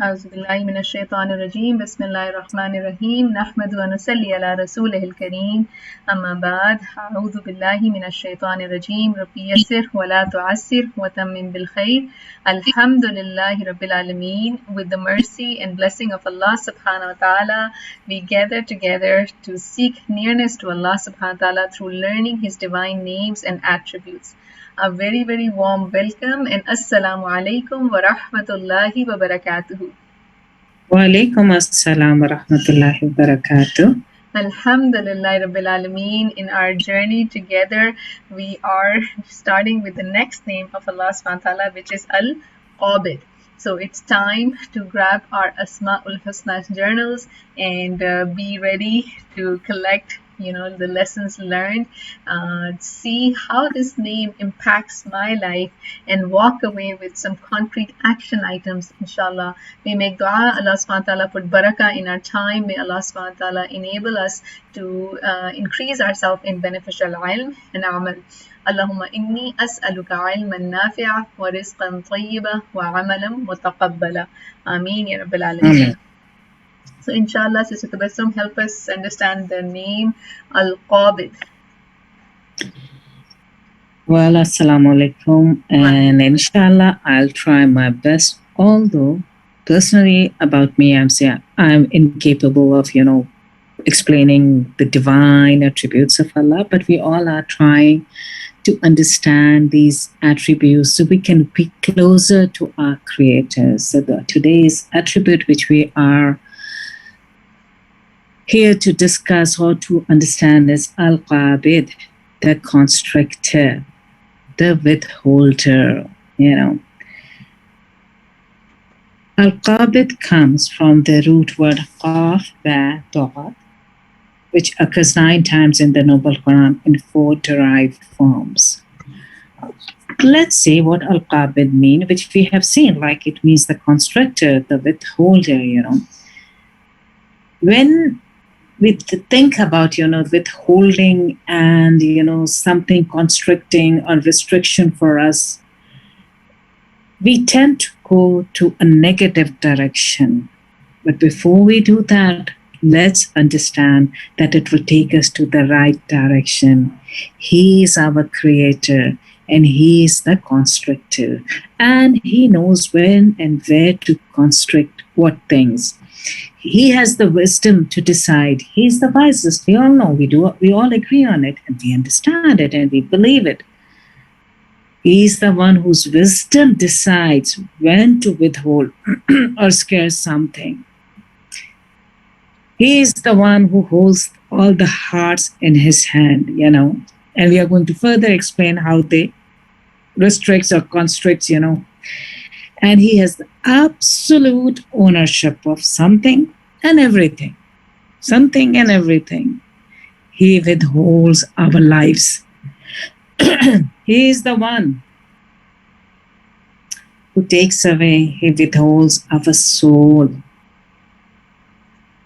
أعوذ بالله من الشيطان الرجيم بسم الله الرحمن الرحيم نحمد ونصلي على رسوله الكريم أما بعد أعوذ بالله من الشيطان الرجيم ربي يسر ولا تعسر وتمم بالخير الحمد لله رب العالمين. With the mercy and blessing of Allah subhanahu wa ta'ala, we gather together to seek nearness to Allah subhanahu wa ta'ala through learning His divine names and attributes. A very, very warm welcome and Assalamu alaikum wa rahmatullahi wa barakatuhu. Wa alaikum assalam wa rahmatullahi wa barakatuh. Alhamdulillah Rabbil Alameen. In our journey together, we are starting with the next name of Allah subhanahu wa ta'ala, which is Al-Qabid. So it's time to grab our Asma'ul Husna journals and be ready to collect the lessons learned, see how this name impacts my life, and walk away with some concrete action items, inshallah. We make dua, Allah subhanahu wa ta'ala put barakah in our time. May Allah subhanahu wa ta'ala enable us to increase ourselves in beneficial ilm and amal. Allahumma inni as'aluka ilman nafi'a wa rizqan tayyiba wa amalan mutaqabbala. Ameen ya Rabbil Alameen. So inshallah, Sister Tabassum, help us understand the name Al-Qabid. Well, assalamu alaikum, and inshallah, I'll try my best. Although, personally, about me, I'm incapable of, explaining the divine attributes of Allah, but we all are trying to understand these attributes so we can be closer to our Creator. So today's attribute which we are here to discuss or to understand is Al-Qabid, the constrictor, the withholder, Al-Qabid comes from the root word Qaf, Ba, Ta, which occurs 9 times in the Noble Quran in 4 derived forms. Let's see what Al-Qabid means, which we have seen, like it means the constrictor, the withholder, When we think about, withholding and, something constricting or restriction for us, we tend to go to a negative direction. But before we do that, let's understand that it will take us to the right direction. He is our Creator and He is the constrictor. And He knows when and where to constrict what things. He has the wisdom to decide. He's the wisest. We all know. We all agree on it and we understand it and we believe it. He's the one whose wisdom decides when to withhold or scare something. He is the one who holds all the hearts in His hand, And we are going to further explain how they restricts or constricts, And He has the absolute ownership of something and everything. Something and everything. He withholds our lives. He is the one who takes away, He withholds our soul.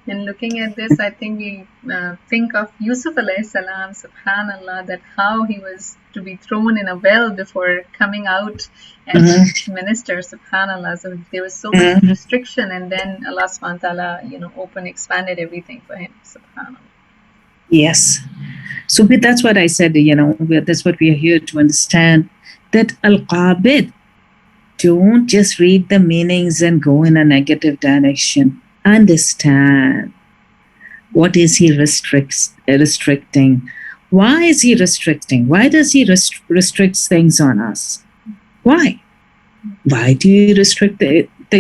And looking at this, I think we think of Yusuf alayhi salam, subhanallah, that how he was to be thrown in a well before coming out as minister, subhanallah. So there was so much restriction, and then Allah subhanahu wa ta'ala, expanded everything for him, subhanallah. Yes. So that's what I said, that's what we are here to understand, that Al-Qabid, don't just read the meanings and go in a negative direction. Understand what is He restricting. Why is He restricting? Why does He restrict things on us? Why? Why do you restrict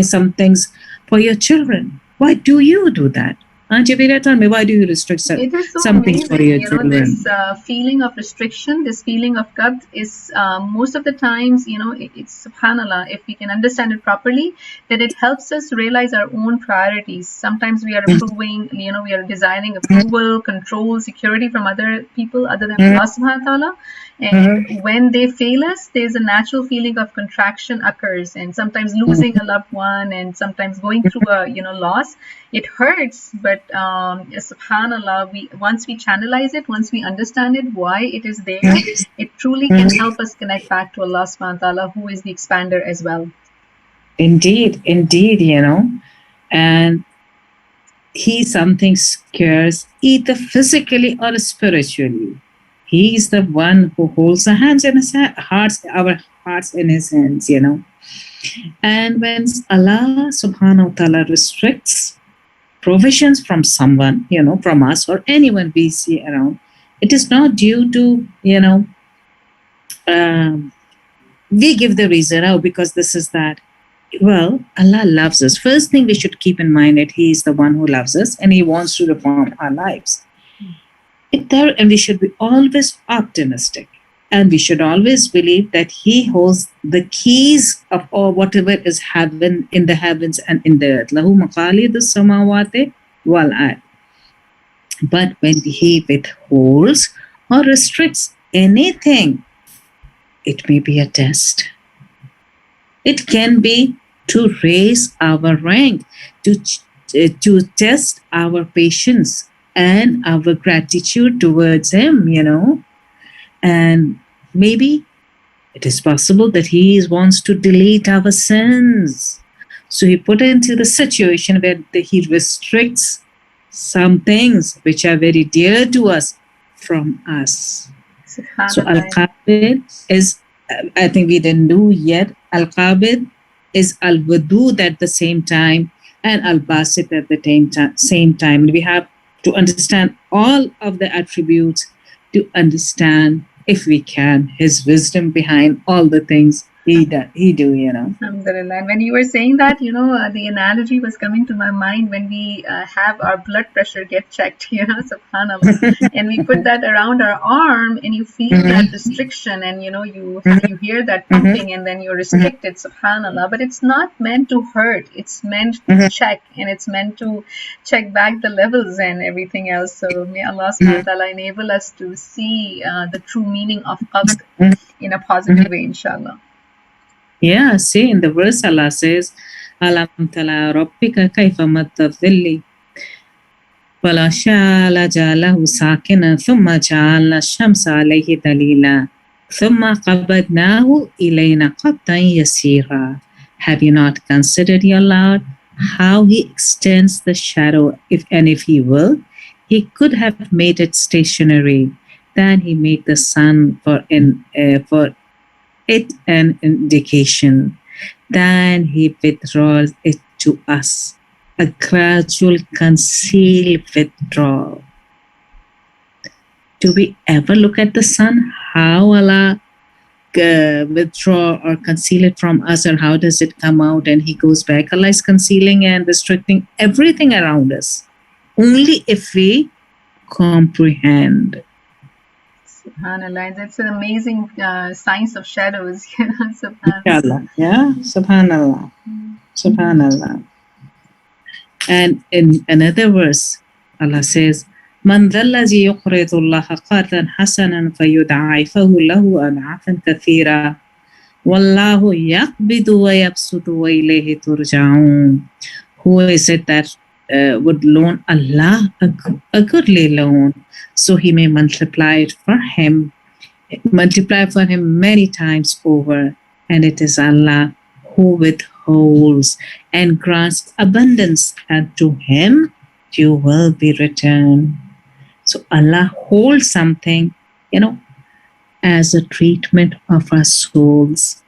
some things for your children? Why do you do that? Aunt Javira, tell me, why do you restrict some things for your children? This feeling of restriction, this feeling of qabd is most of the times, it's subhanallah, if we can understand it properly, that it helps us realize our own priorities. Sometimes we are approving, we are desiring approval, control, security from other people other than Allah subhanahu wa ta'ala. And when they fail us, there's a natural feeling of contraction occurs, and sometimes losing a loved one, and sometimes going through a loss. It hurts, but subhanallah, once we channelize it, once we understand it, why it is there, it truly can help us connect back to Allah subhanahu wa ta'ala, who is the expander as well. Indeed, indeed, and he something scarce either physically or spiritually. He is the one who holds our hands in his hearts, our hearts in his hands. And when Allah subhanahu wa ta'ala restricts provisions from someone, from us or anyone we see around, it is not due to, um, we give the reason, oh, because this is that. Well, Allah loves us. First thing we should keep in mind that He is the one who loves us and He wants to reform our lives. And we should be always optimistic. And we should always believe that He holds the keys of all whatever is heaven in the heavens and in the earth. Lahu maqalidu samawati wal ard. But when He withholds or restricts anything, it may be a test. It can be to raise our rank, to test our patience and our gratitude towards Him, And maybe it is possible that He wants to delete our sins. So He put into the situation where He restricts some things which are very dear to us from us. So Al-Qabid is, I think we didn't do yet, Al-Qabid is Al-Wadud at the same time and Al-Basit at the same time. We have to understand all of the attributes to understand, if we can, His wisdom behind all the things He do. Alhamdulillah. And when you were saying that, the analogy was coming to my mind when we have our blood pressure get checked, subhanAllah. And we put that around our arm and you feel that restriction and, you hear that pumping and then you're restricted, subhanAllah. But it's not meant to hurt. It's meant to check and it's meant to check back the levels and everything else. So may Allah subhanahu wa ta'ala enable us to see the true meaning of qabd in a positive way, inshallah. Yeah, see, in the verse Allah says, Alam tala rabbika kayfa matta dhilli wala sha'ala ja'alahu sakina thumma ja'alna shamsa alayhi dalila thumma qabadnahu ilayna qabdan yasira. Have you not considered your Lord, how He extends the shadow, if He will? He could have made it stationary. Then He made the sun for it an indication. Then He withdraws it to us, a gradual concealed withdrawal. Do we ever look at the sun? How Allah withdraw or conceal it from us, or how does it come out and He goes back? Allah is concealing and restricting everything around us, only if we comprehend. SubhanAllah, that's an amazing science of shadows. SubhanAllah. Yeah, SubhanAllah. SubhanAllah. And in another verse, Allah says, Man dhallazi yuqridu Allah qardan hasanan fayud'aifahu lahu ad'afan kathira wallahu yaqbidu wa yabsutu wa ilayhi turja'un. Who is it that would loan Allah a goodly loan, so He may multiply for him many times over. And it is Allah who withholds and grants abundance, and to Him you will be returned. So Allah holds something, as a treatment of our souls,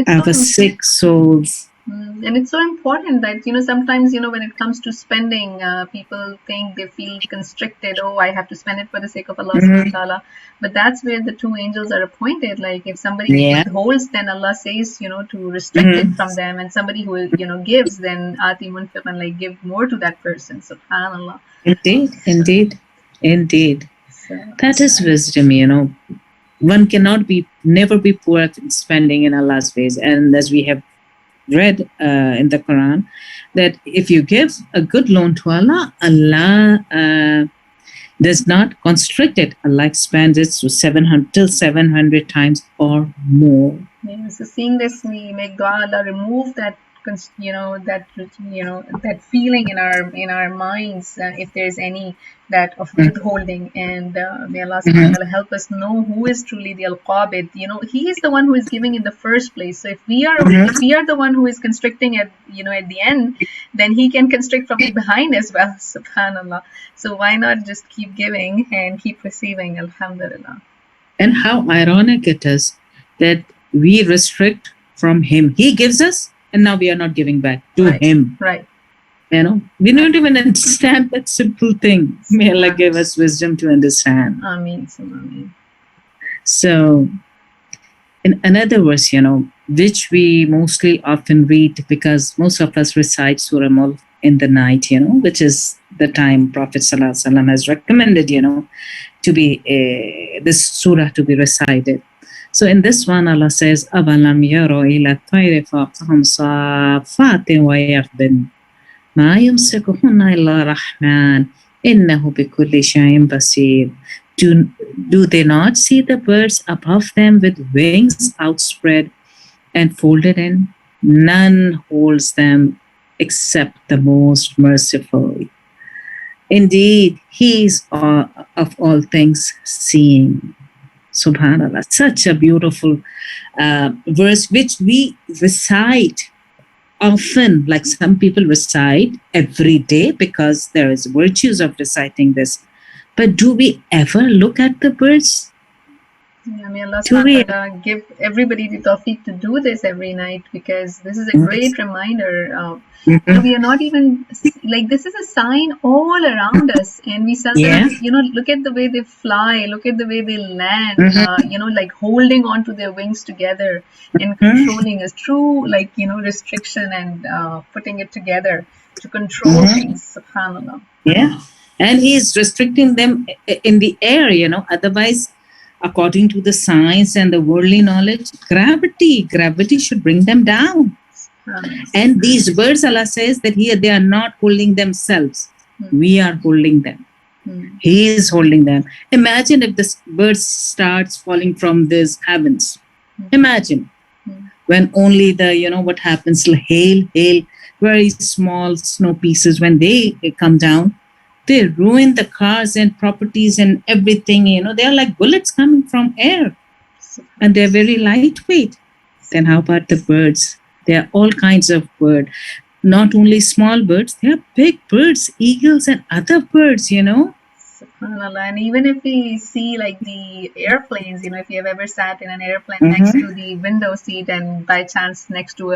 our sick souls. And it's so important that, sometimes, when it comes to spending, people think they feel constricted. Oh, I have to spend it for the sake of Allah subhanahu wa ta'ala. But that's where the two angels are appointed. Like if somebody withholds, then Allah says, to restrict it from them. And somebody who, gives, then ati munfiqan, like give more to that person. SubhanAllah. Indeed. So, that is wisdom, One cannot never be poor at spending in Allah's ways. And as we have read in the Quran, that if you give a good loan to Allah, Allah does not constrict it. Allah expands it to 700 times or more. Yeah, so seeing this, we make dua, Allah remove that that feeling in our minds, if there's any that of withholding, and may Allah subhanahu wa ta'ala help us know who is truly the al-qabid. He is the one who is giving in the first place. So if we are the one who is constricting at the end, then he can constrict from the behind as well. Subhanallah. So why not just keep giving and keep receiving? Alhamdulillah. And how ironic it is that we restrict from him. He gives us, and now we are not giving back to him. Right. We don't even understand that simple thing. May Allah give us wisdom to understand. Ameen. Ameen. So, in another verse, which we mostly often read because most of us recite Surah Mulk in the night, which is the time Prophet ﷺ has recommended, to be this surah to be recited. So in this one, Allah says, أَوَلَمْ يَرَوْا إِلَى الطَّيْرِ فَوْقَهُمْ صَافَّاتٍ وَيَقْبِضْنَ مَا يُمْسِكُهُنَّ إِلَّا الرَّحْمَنُ إِنَّهُ بِكُلِّ شَيْءٍ بَصِيرٌ. Do they not see the birds above them with wings outspread and folded in? None holds them except the most merciful. Indeed, He is of all things seeing. Subhanallah. Such a beautiful verse which we recite often, like some people recite every day because there is virtues of reciting this. But do we ever look at the birds? May Allah subhanahu wa ta'ala give everybody the tawfiq to do this every night, because this is a great reminder. We are not even this is a sign all around us, and we seldom, look at the way they fly, look at the way they land, like holding on to their wings together and controlling us through restriction and putting it together to control things. Subhanallah. Yeah. And He is restricting them in the air, otherwise, according to the science and the worldly knowledge, gravity should bring them down. And these birds, Allah says that here they are not holding themselves. We are holding them. He is holding them. Imagine if the birds starts falling from these heavens. Imagine when only the, what happens, hail, very small snow pieces, when they come down, they ruin the cars and properties and everything. They are like bullets coming from air, and they're very lightweight. Then how about the birds? There are all kinds of birds, not only small birds, there are big birds, eagles and other birds, Subhanallah. And even if we see the airplanes, if you have ever sat in an airplane next to the window seat and by chance next to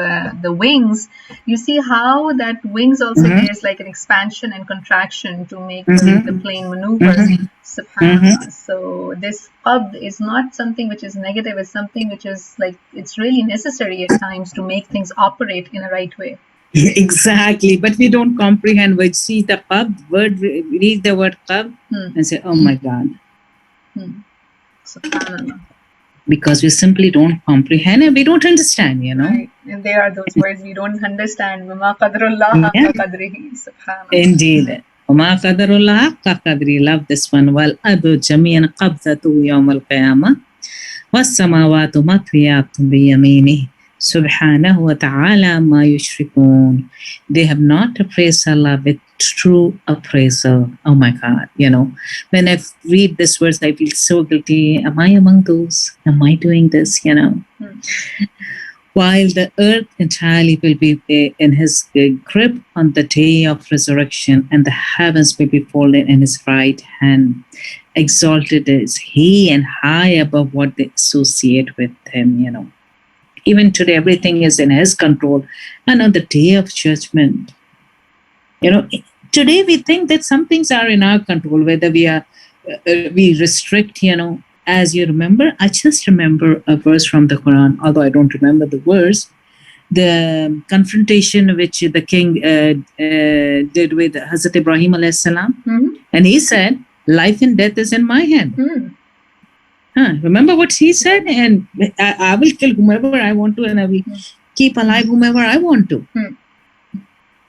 the wings, you see how that wings also there's an expansion and contraction to make the plane maneuver. Subhanallah. So this qabd is not something which is negative, it's something which is it's really necessary at times to make things operate in a right way. Exactly, but we don't comprehend. We see the word, read the word qabd and say, oh my God. Subhanallah. Because we simply don't comprehend and we don't understand, Right. And there are those words we don't understand. وَمَا قَدْرُ اللَّهَ حَقَّ قَدْرِهِ. Subhanallah. Indeed. وَمَا قَدْرُ اللَّهَ حَقَّ قَدْرِهِ. Love this one. وَالْأَرْضُ جَمِيعًا قَبْضَتُهُ يَوْمَ الْقِيَامَةِ وَالسَّمَاوَاتُ مَطْوِيَاتٌ بِيَمِينِهِ Subhanahu wa ta'ala ma yushrikun. They have not appraised Allah with true appraisal. Oh my God, when I read this verse, I feel so guilty. Am I among those? Am I doing this, While the earth entirely will be in His grip on the day of resurrection, and the heavens will be folded in His right hand. Exalted is He and high above what they associate with Him, Even today, everything is in His control. And on the day of judgment, today we think that some things are in our control, whether we restrict, as you remember, I just remember a verse from the Quran, although I don't remember the verse, the confrontation which the king did with Hazrat Ibrahim alayhi salam. And he said, life and death is in my hand. Remember what he said? And I will kill whomever I want to, and I will keep alive whomever I want to.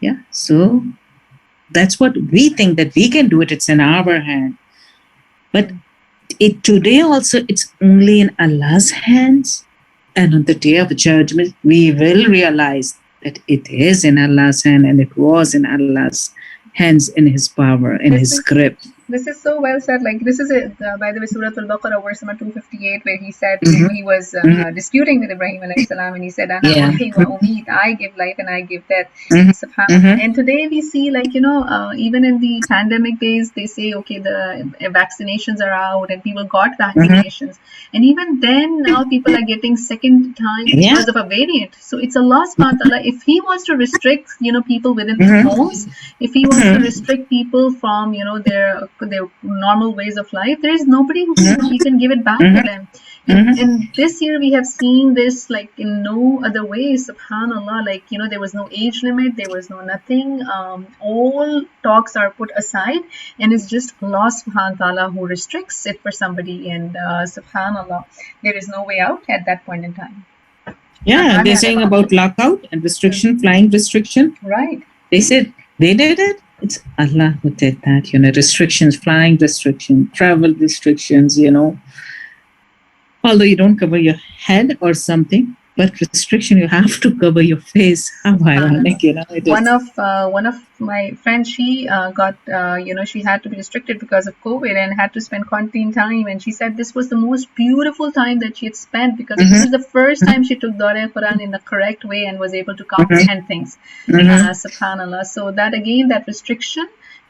Yeah, so that's what we think that we can do it. It's in our hand. But today also, it's only in Allah's hands. And on the day of judgment, we will realize that it is in Allah's hand and it was in Allah's hands, in His power, in This His is grip. this is so well said. Like this is it, by the way, Surah Al-Baqarah, verse number 258, where he said, Mhm, he was mhm. disputing with Ibrahim alayhi salam, and he said, "Ana Yeah. uhyi wa umeet," I give life and I give death. Mhm, Subhanallah. mhm, And today we see, like, even in the pandemic days, they say, okay, the vaccinations are out and people got mhm. vaccinations. And even then, now people are getting second time Yeah. because of a variant. So it's Allah subhanahu wa ta'ala. If He wants to restrict, people within their Mhm, homes, if He wants to mhm, restrict people from, their normal ways of life, there is nobody who can mhm, He can give it back to mhm, them. And mhm. and this year we have seen this like in no other way, subhanallah. Like, there was no age limit, there was no nothing. All talks are put aside, and it's just Allah subhanahu wa ta'ala who restricts it for somebody. And subhanallah, there is no way out at that point in time. Yeah, they're saying about lockout and restriction, flying restriction. Right. They said they did it. It's Allah who did that. Restrictions, flying restriction, travel restrictions. Although you don't cover your head or something, but restriction, you have to cover your face. How ironic, it One is. of my friends, she got she had to be restricted because of COVID and had to spend quarantine time. And she said this was the most beautiful time that she had spent, because this Mhm, was the first time she took Dora Quran in the correct way and was able to mhm, comprehend things. mhm. Subhanallah. So that again, that restriction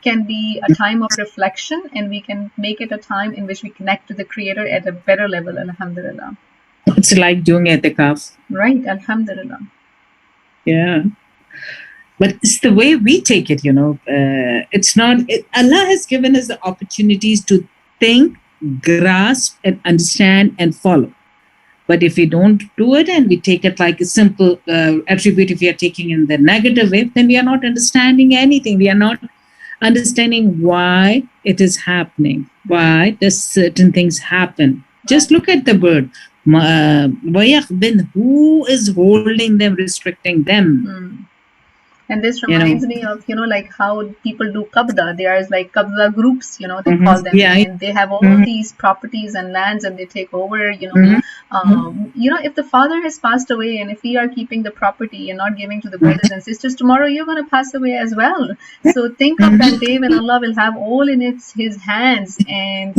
can be a time of reflection, and we can make it a time in which we connect to the Creator at a better level. Alhamdulillah. It's like doing etikaf. Right. Alhamdulillah. Yeah. But it's the way we take it. It's not, Allah has given us the opportunities to think, grasp, and understand and follow. But if we don't do it and we take it like a simple attribute, if we are taking in the negative way, then we are not understanding anything. We are not understanding why it is happening. Why does certain things happen? Just look at the bird. Who is holding them, restricting them? And this reminds me of, like how people do qabda. There's like qabda groups, they call them, Yeah. and they have all these properties and lands, and they take over, if the father has passed away, and if we are keeping the property and not giving to the brothers and sisters, tomorrow you're going to pass away as well. So think of that day when Allah will have all in His hands, and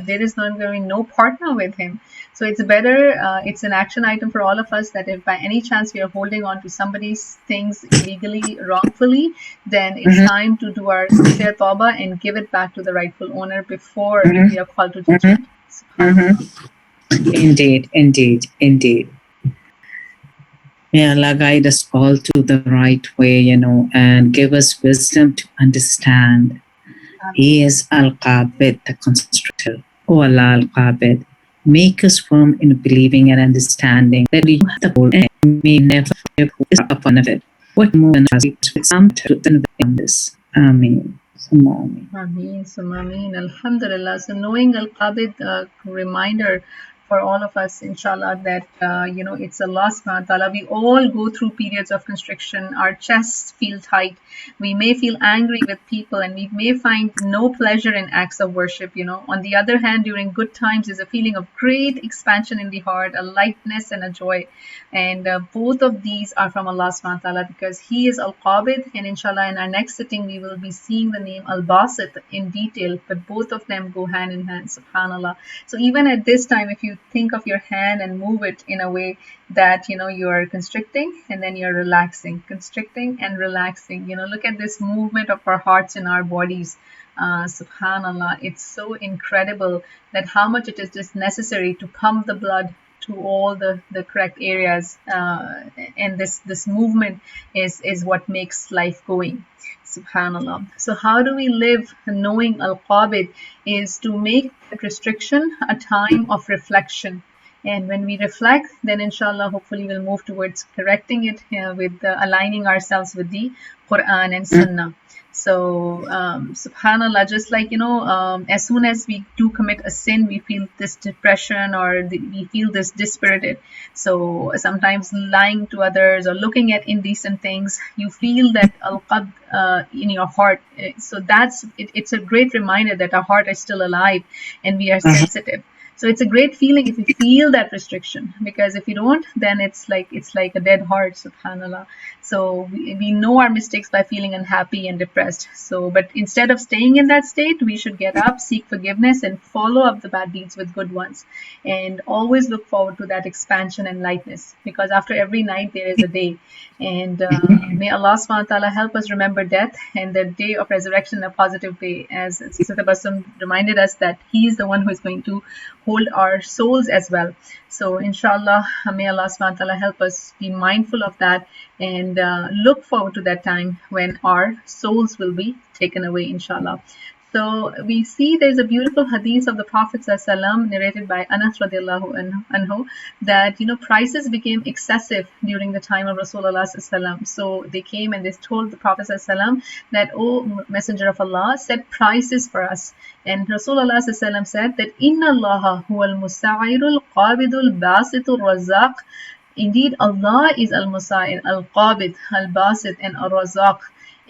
there is not going to be no partner with Him. So it's better, it's an action item for all of us, that if by any chance we are holding on to somebody's things illegally, wrongfully, then it's time to do our sincere tawbah and give it back to the rightful owner before we are called to judgment. Indeed, indeed, indeed. May Allah guide us all to the right way, and give us wisdom to understand. He is Al-Qabid, the constructor. O Allah Al-Qabid, make us firm in believing and understanding that you have the whole, and may never forget who is upon it. What more than us with some to in this? Ameen. Ameen. Ameen. Alhamdulillah. So knowing Al-Qabid, reminder for all of us, inshallah, that, it's Allah subhanahu wa ta'ala. We all go through periods of constriction. Our chests feel tight. We may feel angry with people, and we may find no pleasure in acts of worship. On the other hand, during good times is a feeling of great expansion in the heart, a lightness and a joy. And both of these are from Allah subhanahu wa ta'ala, because He is Al-Qabid, and inshallah in our next sitting we will be seeing the name Al-Basit in detail, but both of them go hand in hand, subhanallah. So even at this time, if you think of your hand and move it in a way that you are constricting and then you're relaxing, constricting and relaxing, look at this movement of our hearts and our bodies. Subhanallah, it's so incredible that how much it is just necessary to pump the blood to all the correct areas, and this movement is what makes life going. Subhanallah. So how do we live knowing Al-Qabid is to make that restriction a time of reflection. And when we reflect, then inshallah, hopefully we'll move towards correcting it, with aligning ourselves with the Quran and Sunnah. So, subhanallah, just like, as soon as we do commit a sin, we feel this depression, or we feel this dispirited. So sometimes lying to others or looking at indecent things, you feel that al-qab in your heart. So it's a great reminder that our heart is still alive and we are sensitive. So it's a great feeling if you feel that restriction, because if you don't, then it's like a dead heart, subhanallah. So we know our mistakes by feeling unhappy and depressed. So, but instead of staying in that state, we should get up, seek forgiveness, and follow up the bad deeds with good ones, and always look forward to that expansion and lightness, because after every night there is a day. And may Allah subhanahu wa ta'ala help us remember death and the day of resurrection in a positive way, as Sister Tabassum reminded us that He is the one who is going to hold our souls as well. So inshallah, may Allah subhanahu wa ta'ala help us be mindful of that, and look forward to that time when our souls will be taken away, inshallah. So we see there's a beautiful hadith of the Prophet ﷺ narrated by Anas radiallahu anhu, that prices became excessive during the time of Rasulullah ﷺ. So they came and they told the Prophet ﷺ that, "O Messenger of Allah, set prices for us." And Rasulullah ﷺ said that, "Inna Allah huwal musa'irul qabidul basitul razaq." Indeed, Allah is al-Musa'ir, al-Qabid, al-Basit, and al-Razaq.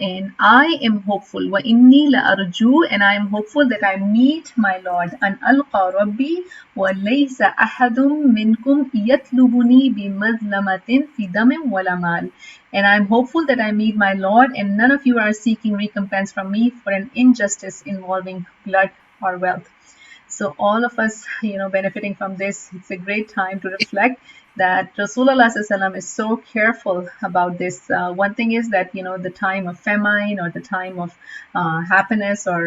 And I am hopeful, wa inni la arju, and I am hopeful that I meet my Lord, an alqa rabbi wa laysa ahadum minkum yatlubuni bi madlamatin fi damin wala mal. And I am hopeful that I meet my Lord, and none of you are seeking recompense from me for an injustice involving blood or wealth. So all of us, benefiting from this, it's a great time to reflect that Rasulullah ﷺ is so careful about this. One thing is that, the time of famine or the time of happiness or,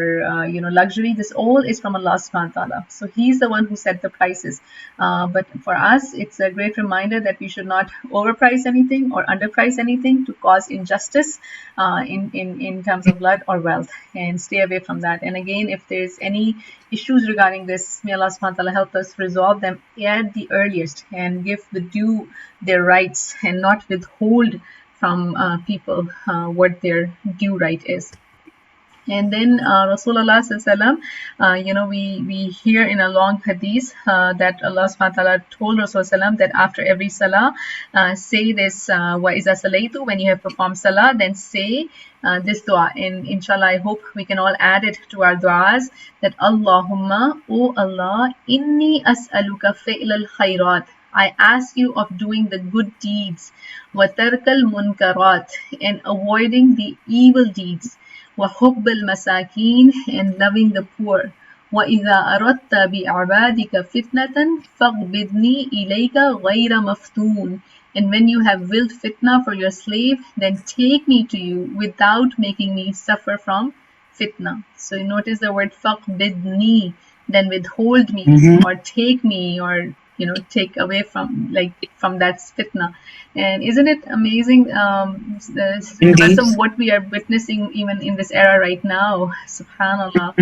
luxury, this all is from Allah subhanahu wa ta'ala. So He's the one who set the prices. But for us, it's a great reminder that we should not overprice anything or underprice anything to cause injustice in terms of blood or wealth, and stay away from that. And again, if there's any issues regarding this, may Allah subhanahu wa ta'ala help us resolve them at the earliest and give the due their rights, and not withhold from people what their due right is. And then Rasulullah sallallahu we hear in a long hadith that Allah subhanahu wa ta'ala told Rasulullah that after every salah, say this, wa iza salaytu, when you have performed salah, then say this dua. And inshallah, I hope we can all add it to our duas, that Allahumma, O Allah, inni as'aluka fi'l al-khayrat, I ask you of doing the good deeds, wa tarkal munkarat, and avoiding the evil deeds, وَحُبَّ الْمَسَاكِينِ, and loving the poor. وَإِذَا أَرَدْتَ بِعَبَادِكَ فِتْنَةً فَاقْبِضْنِي إِلَيْكَ غَيْرَ مَفْتُونٍ, and when you have willed fitna for your slave, then take me to you without making me suffer from fitna. So you notice the word فَاقْبِضْنِي, then withhold me, or take me, or take away from that fitna. And isn't it amazing what we are witnessing even in this era right now, subhanallah.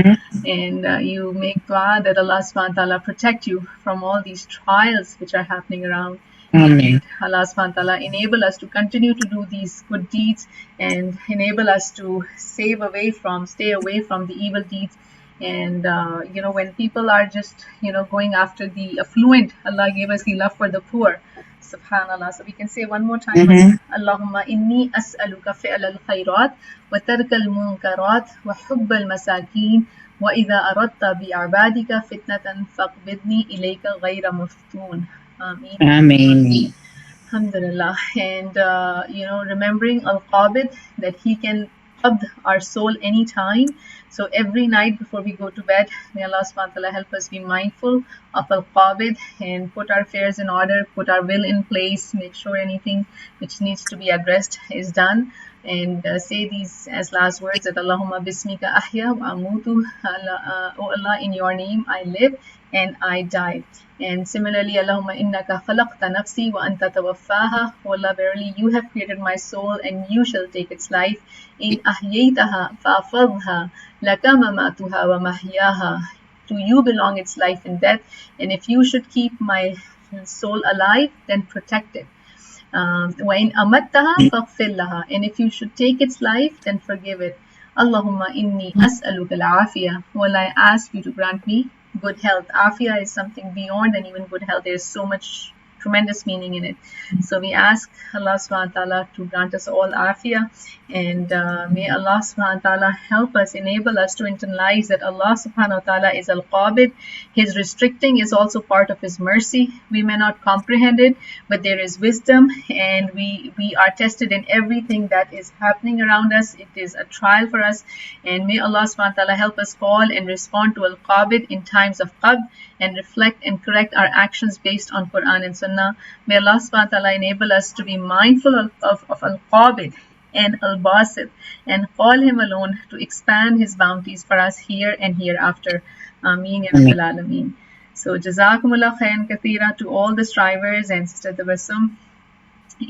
And you make dua that Allah subhanahu wa ta'ala protect you from all these trials which are happening around. Amen. Allah subhanahu wa ta'ala enable us to continue to do these good deeds, and enable us to stay away from the evil deeds. And when people are just going after the affluent, Allah gave us the love for the poor, subhanallah. So we can say one more time, Allahumma inni as'aluka fi'l al-khayrat wa tark al-munkarat wa hubb al-masakin wa idha aradta bi'ibadika fitnatan faqbidni ilayka ghayra maftun. Ameen. Ameen. Alhamdulillah. And remembering Al-Qabid, that He can qabd our soul anytime. So every night before we go to bed, may Allah subhanahu wa ta'ala help us be mindful of Al-Qabid and put our affairs in order, put our will in place, make sure anything which needs to be addressed is done. And say these as last words, that Allahumma bismika ahya wa amutu, O Allah, in your name I live and I die. And similarly, Allahumma innaka khalaqta nafsi wa anta tawaffaha. O Allah, verily you have created my soul and you shall take its life. In ahyaytaha fa'afadha laka mamatuha wa mahyaha. To you belong its life and death, and if you should keep my soul alive, then protect it. وَإِنْ أَمَتَّهَا فَاغْفِرْ لَهَا, and if you should take its life, then forgive it. Allahumma inni as'aluka al-afiyah. Well, I ask you to grant me good health. Afiyah is something beyond and even good health. There is so much tremendous meaning in it. So we ask Allah subhanahu wa ta'ala to grant us all afiyah, and may Allah subhanahu wa ta'ala help us, enable us to internalize that Allah subhanahu wa ta'ala is Al-Qabid. His restricting is also part of His mercy. We may not comprehend it, but there is wisdom, and we are tested in everything that is happening around us. It is a trial for us, and may Allah subhanahu wa ta'ala help us call and respond to Al-Qabid in times of Qabd, and reflect and correct our actions based on Quran and Sunnah. May Allah subhanahu wa ta'ala enable us to be mindful of Al-Qabid and Al-Basit, and call Him alone to expand His bounties for us here and hereafter. Ameen ya Rabbil Alameen. So Jazakumullah khairan kathira to all the strivers and Sister Tabassum.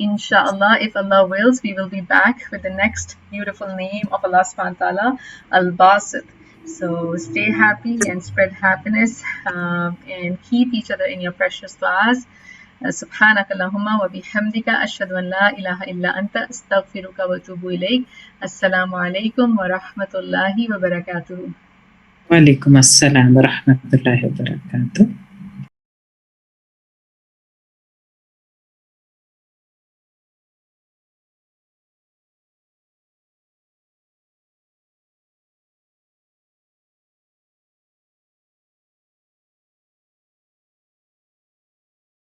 Inshallah, if Allah wills, we will be back with the next beautiful name of Allah subhanahu wa ta'ala, Al-Basit. So stay happy and spread happiness, and keep each other in your precious du'as. سبحانك اللهم وبحمدك أشهد أن لا إله إلا أنت أستغفرك وأتوب إليك. السلام عليكم ورحمة الله وبركاته. وعليكم السلام ورحمة الله وبركاته.